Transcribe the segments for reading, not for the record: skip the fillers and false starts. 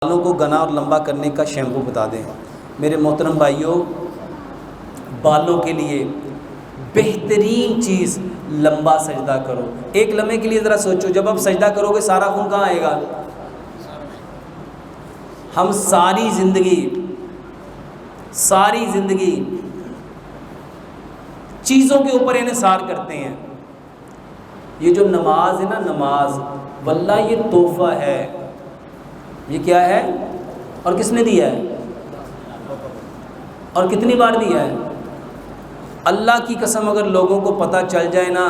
بالوں کو گنا اور لمبا کرنے کا شیمپو بتا دیں۔ میرے محترم بھائیوں، بالوں کے لیے بہترین چیز لمبا سجدہ کرو۔ ایک لمحے کے لیے ذرا سوچو، جب آپ سجدہ کرو گے سارا خون کہاں آئے گا؟ ہم ساری زندگی چیزوں کے اوپر انحصار کرتے ہیں۔ یہ جو نماز ہے نا، نماز واللہ یہ تحفہ ہے۔ یہ کیا ہے اور کس نے دیا ہے اور کتنی بار دیا ہے؟ اللہ کی قسم، اگر لوگوں کو پتہ چل جائے نا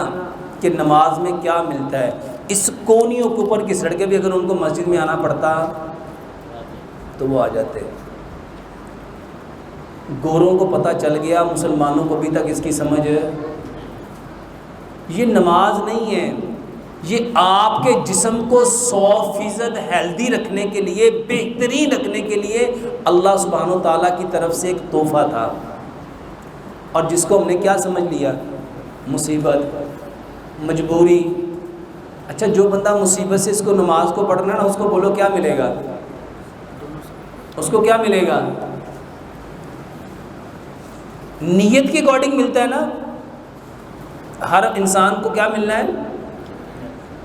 کہ نماز میں کیا ملتا ہے، اس کونیوں کے اوپر کی سڑکیں بھی اگر ان کو مسجد میں آنا پڑتا تو وہ آ جاتے۔ گوروں کو پتہ چل گیا، مسلمانوں کو ابھی تک اس کی سمجھ ہے۔ یہ نماز نہیں ہے، یہ آپ کے جسم کو 100% ہیلدی رکھنے کے لیے، بہترین رکھنے کے لیے اللہ سبحانہ و تعالیٰ کی طرف سے ایک تحفہ تھا، اور جس کو ہم نے کیا سمجھ لیا؟ مصیبت، مجبوری۔ اچھا، جو بندہ مصیبت سے اس کو نماز کو پڑھنا نا، اس کو بولو کیا ملے گا؟ اس کو کیا ملے گا؟ نیت کے اکارڈنگ ملتا ہے نا۔ ہر انسان کو کیا ملنا ہے؟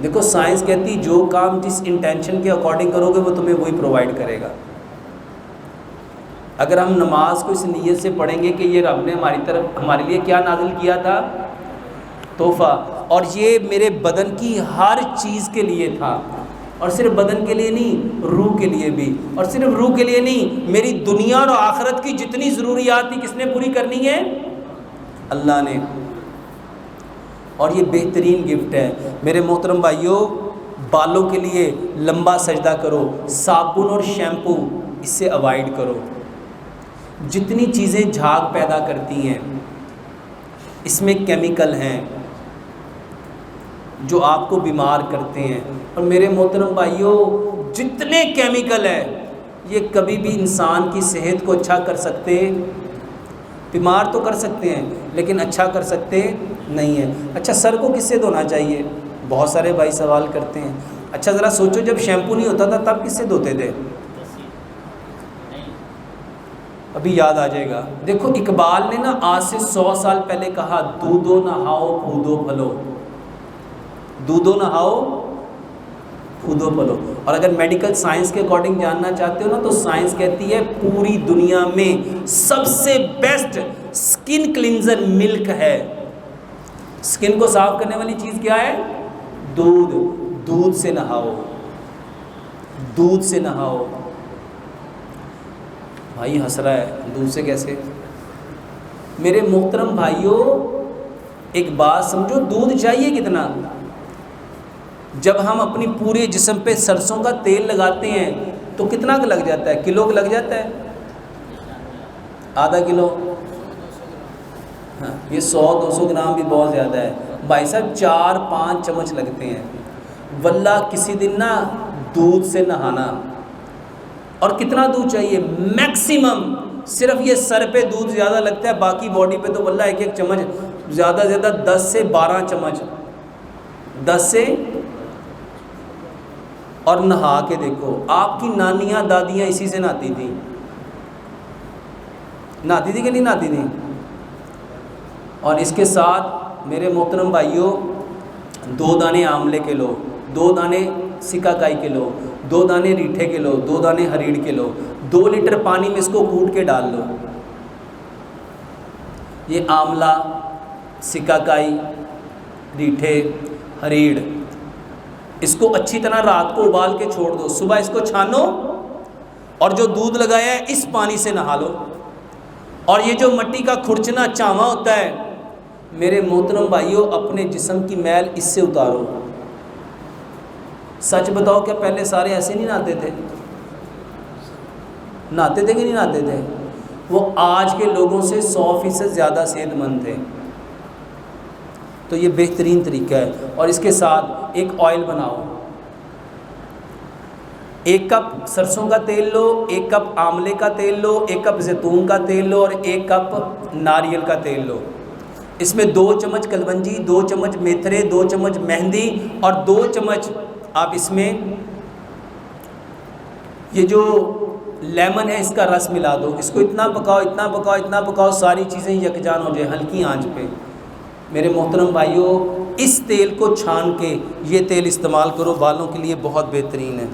دیکھو، سائنس کہتی جو کام جس انٹینشن کے اکارڈنگ کرو گے وہ تمہیں وہی پرووائڈ کرے گا۔ اگر ہم نماز کو اس نیت سے پڑھیں گے کہ یہ رب نے ہمارے لیے کیا نازل کیا تھا؟ تحفہ، اور یہ میرے بدن کی ہر چیز کے لیے تھا، اور صرف بدن کے لیے نہیں، روح کے لیے بھی، اور صرف روح کے لیے نہیں، میری دنیا اور آخرت کی جتنی ضروریات تھی کس نے پوری کرنی ہے؟ اللہ نے۔ اور یہ بہترین گفٹ ہے۔ میرے محترم بھائیوں، بالوں کے لیے لمبا سجدہ کرو، صابن اور شیمپو اس سے اوائڈ کرو۔ جتنی چیزیں جھاگ پیدا کرتی ہیں اس میں کیمیکل ہیں جو آپ کو بیمار کرتے ہیں، اور میرے محترم بھائیوں، جتنے کیمیکل ہیں یہ کبھی بھی انسان کی صحت کو اچھا کر سکتے، بیمار تو کر سکتے ہیں لیکن اچھا کر سکتے نہیں ہیں۔ اچھا، سر کو کس سے دھونا چاہیے؟ بہت سارے بھائی سوال کرتے ہیں۔ اچھا ذرا سوچو، جب شیمپو نہیں ہوتا تھا تب کس سے دھوتے تھے؟ ابھی یاد آ جائے گا۔ دیکھو، اقبال نے نا آج سے 100 سال پہلے کہا، دودھو نہاؤ پھودو پھلو، دودھو نہاؤ پھودو پھلو۔ اور اگر میڈیکل سائنس کے اکارڈنگ جاننا چاہتے ہو نا، تو سائنس کہتی ہے پوری دنیا میں سب سے بیسٹ سکن کلینزر ملک ہے۔ سکن کو صاف کرنے والی چیز کیا ہے؟ دودھ۔ دودھ سے نہاؤ، دودھ سے نہاؤ۔ بھائی ہنس رہا ہے، دودھ سے کیسے؟ میرے محترم بھائیوں، ایک بات سمجھو، دودھ چاہیے کتنا؟ جب ہم اپنی پورے جسم پہ سرسوں کا تیل لگاتے ہیں تو کتنا کا لگ جاتا ہے؟ کلو کا لگ جاتا ہے؟ آدھا کلو؟ ہاں، یہ 100-200 گرام بھی بہت زیادہ ہے بھائی صاحب۔ 4-5 چمچ لگتے ہیں۔ واللہ کسی دن نا دودھ سے نہانا، اور کتنا دودھ چاہیے؟ میکسیمم صرف یہ سر پہ دودھ زیادہ لگتا ہے، باقی باڈی پہ تو واللہ 1-1 چمچ، زیادہ سے زیادہ 10 سے 12 چمچ، 10 سے۔ اور نہا کے دیکھو، آپ کی نانیاں دادیاں اسی سے نہاتی تھیں، نہاتی تھی کہ نہیں نہاتی تھی؟ اور اس کے ساتھ میرے محترم بھائیوں، 2 دانے آملے کے لو، 2 دانے سکا کائی کے لو، 2 دانے ریٹھے کے لو، 2 دانے ہریڑ کے لو، 2 لیٹر پانی میں اس کو کوٹ کے ڈال لو۔ یہ آملہ، سکا کائی، ریٹھے، ہریڑ، اس کو اچھی طرح رات کو ابال کے چھوڑ دو، صبح اس کو چھانو، اور جو دودھ لگایا ہے اس پانی سے نہا لو۔ اور یہ جو مٹی کا کھرچنا چاواں ہوتا ہے، میرے محترم بھائیوں، اپنے جسم کی میل اس سے اتارو۔ سچ بتاؤ، کیا پہلے سارے ایسے نہیں نہاتے تھے؟ نہاتے تھے کہ نہیں نہاتے تھے؟ وہ آج کے لوگوں سے 100% زیادہ صحت مند تھے۔ تو یہ بہترین طریقہ ہے۔ اور اس کے ساتھ ایک آئل بناؤ، 1 کپ سرسوں کا تیل لو، 1 کپ آملے کا تیل لو، 1 کپ زیتون کا تیل لو، اور 1 کپ ناریل کا تیل لو۔ اس میں 2 چمچ کلونجی، 2 چمچ میتھرے، 2 چمچ مہندی، اور 2 چمچ آپ اس میں یہ جو لیمن ہے اس کا رس ملا دو، اس کو اتنا پکاؤ اتنا پکاؤ اتنا پکاؤ ساری چیزیں یکجان ہو جائے ہلکی آنچ پہ۔ میرے محترم بھائیوں، اس تیل کو چھان کے یہ تیل استعمال کرو، بالوں کے لیے بہت بہترین ہے۔